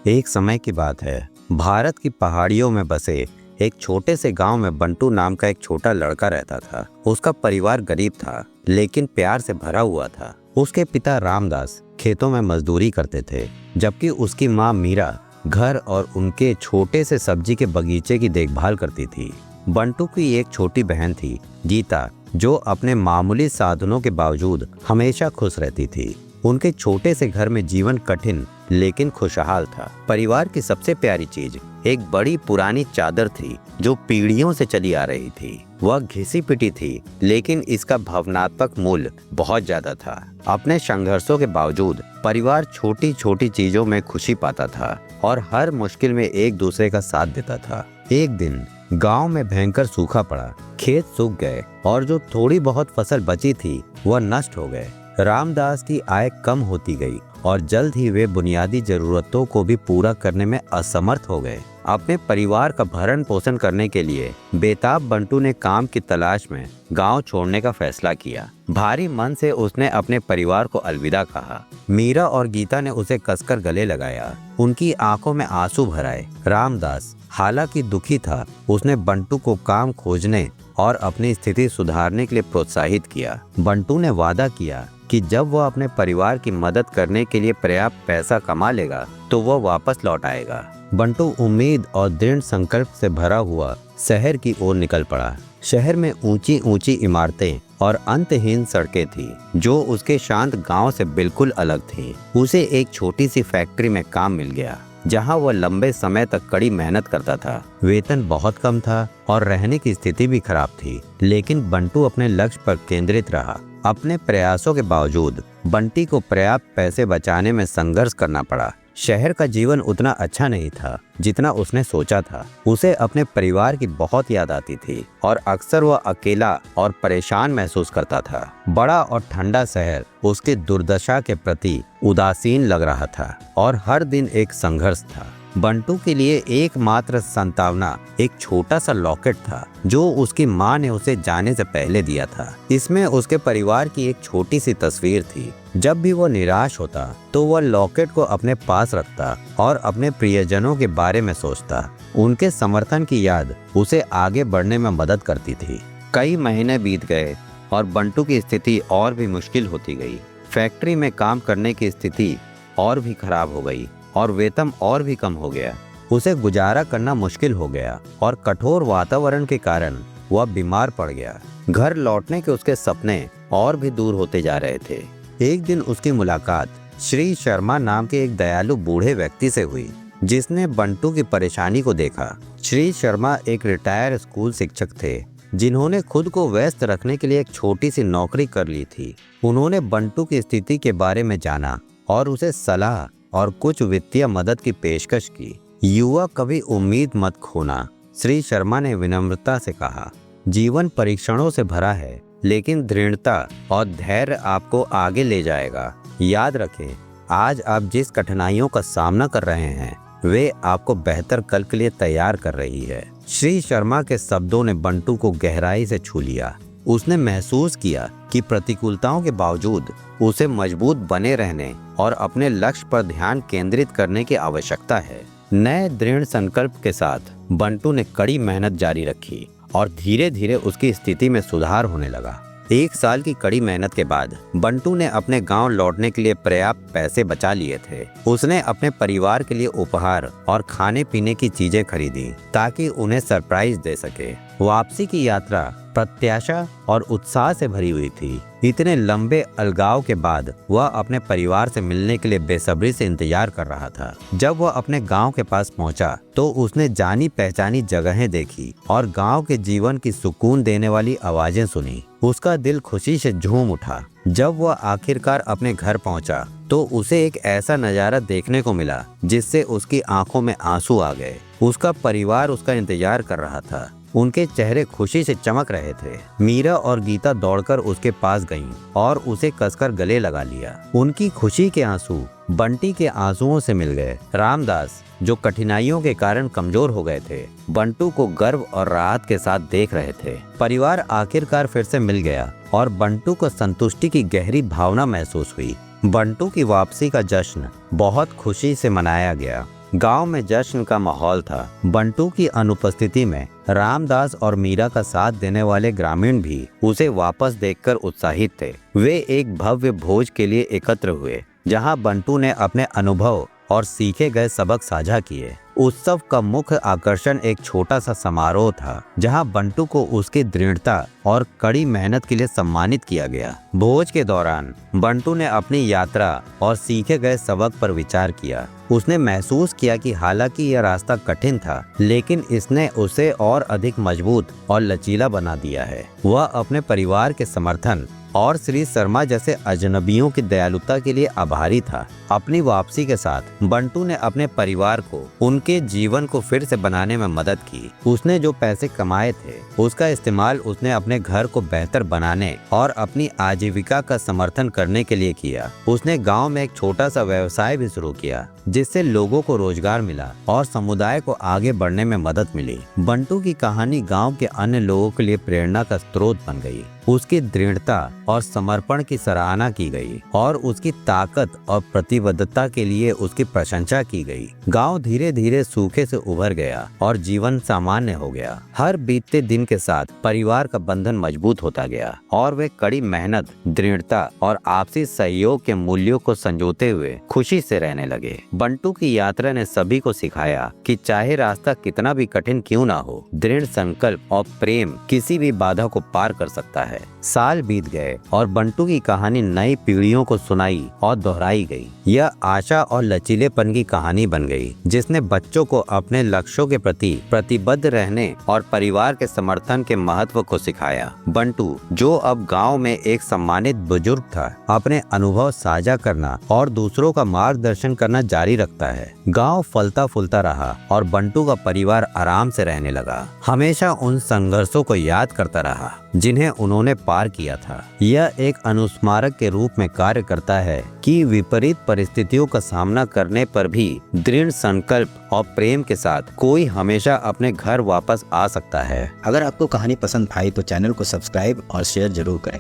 एक समय की बात है। भारत की पहाड़ियों में बसे एक छोटे से गांव में बंटू नाम का एक छोटा लड़का रहता था। उसका परिवार गरीब था लेकिन प्यार से भरा हुआ था। उसके पिता रामदास खेतों में मजदूरी करते थे, जबकि उसकी माँ मीरा घर और उनके छोटे से सब्जी के बगीचे की देखभाल करती थी। बंटू की एक छोटी बहन थी, गीता, जो अपने मामूली साधनों के बावजूद हमेशा खुश रहती थी। उनके छोटे से घर में जीवन कठिन लेकिन खुशहाल था। परिवार की सबसे प्यारी चीज एक बड़ी पुरानी चादर थी जो पीढ़ियों से चली आ रही थी। वह घिसी पिटी थी लेकिन इसका भावनात्मक मूल्य बहुत ज्यादा था। अपने संघर्षों के बावजूद परिवार छोटी छोटी चीजों में खुशी पाता था और हर मुश्किल में एक दूसरे का साथ देता था। एक दिन गांव में भयंकर सूखा पड़ा, खेत सूख गए और जो थोड़ी बहुत फसल बची थी वह नष्ट हो गए। रामदास की आय कम होती गई और जल्द ही वे बुनियादी जरूरतों को भी पूरा करने में असमर्थ हो गए। अपने परिवार का भरण पोषण करने के लिए बेताब बंटू ने काम की तलाश में गांव छोड़ने का फैसला किया। भारी मन से उसने अपने परिवार को अलविदा कहा। मीरा और गीता ने उसे कसकर गले लगाया, उनकी आंखों में आंसू भर आए। रामदास हालांकि दुखी था, उसने बंटू को काम खोजने और अपनी स्थिति सुधारने के लिए प्रोत्साहित किया। बंटू ने वादा किया कि जब वह अपने परिवार की मदद करने के लिए पर्याप्त पैसा कमा लेगा तो वह वापस लौट आएगा। बंटू उम्मीद और दृढ़ संकल्प से भरा हुआ शहर की ओर निकल पड़ा। शहर में ऊंची ऊंची इमारतें और अंतहीन सड़कें थी जो उसके शांत गांव से बिल्कुल अलग थी। उसे एक छोटी सी फैक्ट्री में काम मिल गया जहां वह लंबे समय तक कड़ी मेहनत करता था। वेतन बहुत कम था और रहने की स्थिति भी खराब थी, लेकिन बंटू अपने लक्ष्य पर केंद्रित रहा। अपने प्रयासों के बावजूद बंटी को पर्याप्त पैसे बचाने में संघर्ष करना पड़ा। शहर का जीवन उतना अच्छा नहीं था जितना उसने सोचा था। उसे अपने परिवार की बहुत याद आती थी और अक्सर वह अकेला और परेशान महसूस करता था। बड़ा और ठंडा शहर उसकी दुर्दशा के प्रति उदासीन लग रहा था और हर दिन एक संघर्ष था। बंटू के लिए एकमात्र संतावना एक छोटा सा लॉकेट था जो उसकी मां ने उसे जाने से पहले दिया था। इसमें उसके परिवार की एक छोटी सी तस्वीर थी। जब भी वह निराश होता तो वह लॉकेट को अपने पास रखता और अपने प्रियजनों के बारे में सोचता। उनके समर्थन की याद उसे आगे बढ़ने में मदद करती थी। कई महीने बीत गए और बंटू की स्थिति और भी मुश्किल होती गई। फैक्ट्री में काम करने की स्थिति और भी खराब हो गई और वेतन और भी कम हो गया। उसे गुजारा करना मुश्किल हो गया और कठोर वातावरण के कारण वह बीमार पड़ गया। घर लौटने के उसके सपने और भी दूर होते जा रहे थे। एक दिन उसकी मुलाकात श्री शर्मा नाम के एक दयालु बूढ़े व्यक्ति से हुई जिसने बंटू की परेशानी को देखा। श्री शर्मा एक रिटायर स्कूल शिक्षक थे जिन्होंने खुद को व्यस्त रखने के लिए एक छोटी सी नौकरी कर ली थी। उन्होंने बंटू की स्थिति के बारे में जाना और उसे सलाह और कुछ वित्तीय मदद की पेशकश की। युवा, कभी उम्मीद मत खोना, श्री शर्मा ने विनम्रता से कहा। जीवन परीक्षणों से भरा है लेकिन दृढ़ता और धैर्य आपको आगे ले जाएगा। याद रखें, आज आप जिस कठिनाइयों का सामना कर रहे हैं वे आपको बेहतर कल के लिए तैयार कर रही है। श्री शर्मा के शब्दों ने बंटू को गहराई से छू लिया। उसने महसूस किया कि प्रतिकूलताओं के बावजूद उसे मजबूत बने रहने और अपने लक्ष्य पर ध्यान केंद्रित करने की आवश्यकता है। नए दृढ़ संकल्प के साथ बंटू ने कड़ी मेहनत जारी रखी और धीरे धीरे उसकी स्थिति में सुधार होने लगा। 1 साल की कड़ी मेहनत के बाद बंटू ने अपने गांव लौटने के लिए पर्याप्त पैसे बचा लिए थे। उसने अपने परिवार के लिए उपहार और खाने पीने की चीजें खरीदी ताकि उन्हें सरप्राइज दे सके। वापसी की यात्रा प्रत्याशा और उत्साह से भरी हुई थी। इतने लंबे अलगाव के बाद वह अपने परिवार से मिलने के लिए बेसब्री से इंतजार कर रहा था। जब वह अपने गांव के पास पहुंचा तो उसने जानी पहचानी जगहें देखी और गांव के जीवन की सुकून देने वाली आवाजें सुनी। उसका दिल खुशी से झूम उठा। जब वह आखिरकार अपने घर पहुंचा तो उसे एक ऐसा नजारा देखने को मिला जिससे उसकी आंखों में आंसू आ गए। उसका परिवार उसका इंतजार कर रहा था। उनके चेहरे खुशी से चमक रहे थे। मीरा और गीता दौड़कर उसके पास गईं और उसे कसकर गले लगा लिया। उनकी खुशी के आंसू बंटी के आंसुओं से मिल गए। रामदास, जो कठिनाइयों के कारण कमजोर हो गए थे, बंटू को गर्व और राहत के साथ देख रहे थे। परिवार आखिरकार फिर से मिल गया और बंटू को संतुष्टि की गहरी भावना महसूस हुई। बंटू की वापसी का जश्न बहुत खुशी से मनाया गया। गांव में जश्न का माहौल था। बंटू की अनुपस्थिति में रामदास और मीरा का साथ देने वाले ग्रामीण भी उसे वापस देखकर उत्साहित थे। वे एक भव्य भोज के लिए एकत्र हुए, जहां बंटू ने अपने अनुभव और सीखे गए सबक साझा किए। उत्सव का मुख्य आकर्षण एक छोटा सा समारोह था, जहां बंटू को उसकी दृढ़ता और कड़ी मेहनत के लिए सम्मानित किया गया। भोज के दौरान बंटू ने अपनी यात्रा और सीखे गए सबक पर विचार किया। उसने महसूस किया कि हालांकि यह रास्ता कठिन था, लेकिन इसने उसे और अधिक मजबूत और लचीला बना दिया है। वह अपने परिवार के समर्थन और श्री शर्मा जैसे अजनबियों की दयालुता के लिए आभारी था। अपनी वापसी के साथ बंटू ने अपने परिवार को उनके जीवन को फिर से बनाने में मदद की। उसने जो पैसे कमाए थे, उसका इस्तेमाल उसने अपने घर को बेहतर बनाने और अपनी आजीविका का समर्थन करने के लिए किया। उसने गांव में एक छोटा सा व्यवसाय भी शुरू किया, जिससे लोगों को रोजगार मिला और समुदाय को आगे बढ़ने में मदद मिली। बंटू की कहानी गांव के अन्य लोगों के लिए प्रेरणा का स्रोत बन गई। उसकी दृढ़ता और समर्पण की सराहना की गई और उसकी ताकत और प्रतिबद्धता के लिए उसकी प्रशंसा की गई। गांव धीरे धीरे सूखे से उभर गया और जीवन सामान्य हो गया। हर बीतते दिन के साथ परिवार का बंधन मजबूत होता गया और वे कड़ी मेहनत, दृढ़ता और आपसी सहयोग के मूल्यों को संजोते हुए खुशी से रहने लगे। बंटू की यात्रा ने सभी को सिखाया कि चाहे रास्ता कितना भी कठिन क्यों ना हो, दृढ़ संकल्प और प्रेम किसी भी बाधा को पार कर सकता है। साल बीत गए और बंटू की कहानी नई पीढ़ियों को सुनाई और दोहराई गई। यह आशा और लचीलेपन की कहानी बन गई, जिसने बच्चों को अपने लक्ष्यों के प्रति प्रतिबद्ध रहने और परिवार के समर्थन के महत्व को सिखाया। बंटू, जो अब गांव में एक सम्मानित बुजुर्ग था, अपने अनुभव साझा करना और दूसरों का मार्गदर्शन करना जारी रखता है। गांव फलता फूलता रहा और बंटू का परिवार आराम से रहने लगा, हमेशा उन संघर्षों को याद करता रहा जिन्हें उन्होंने पार किया था। यह एक अनुस्मारक के रूप में कार्य करता है कि विपरीत परिस्थितियों का सामना करने पर भी दृढ़ संकल्प और प्रेम के साथ कोई हमेशा अपने घर वापस आ सकता है। अगर आपको कहानी पसंद आई तो चैनल को सब्सक्राइब और शेयर जरूर करें।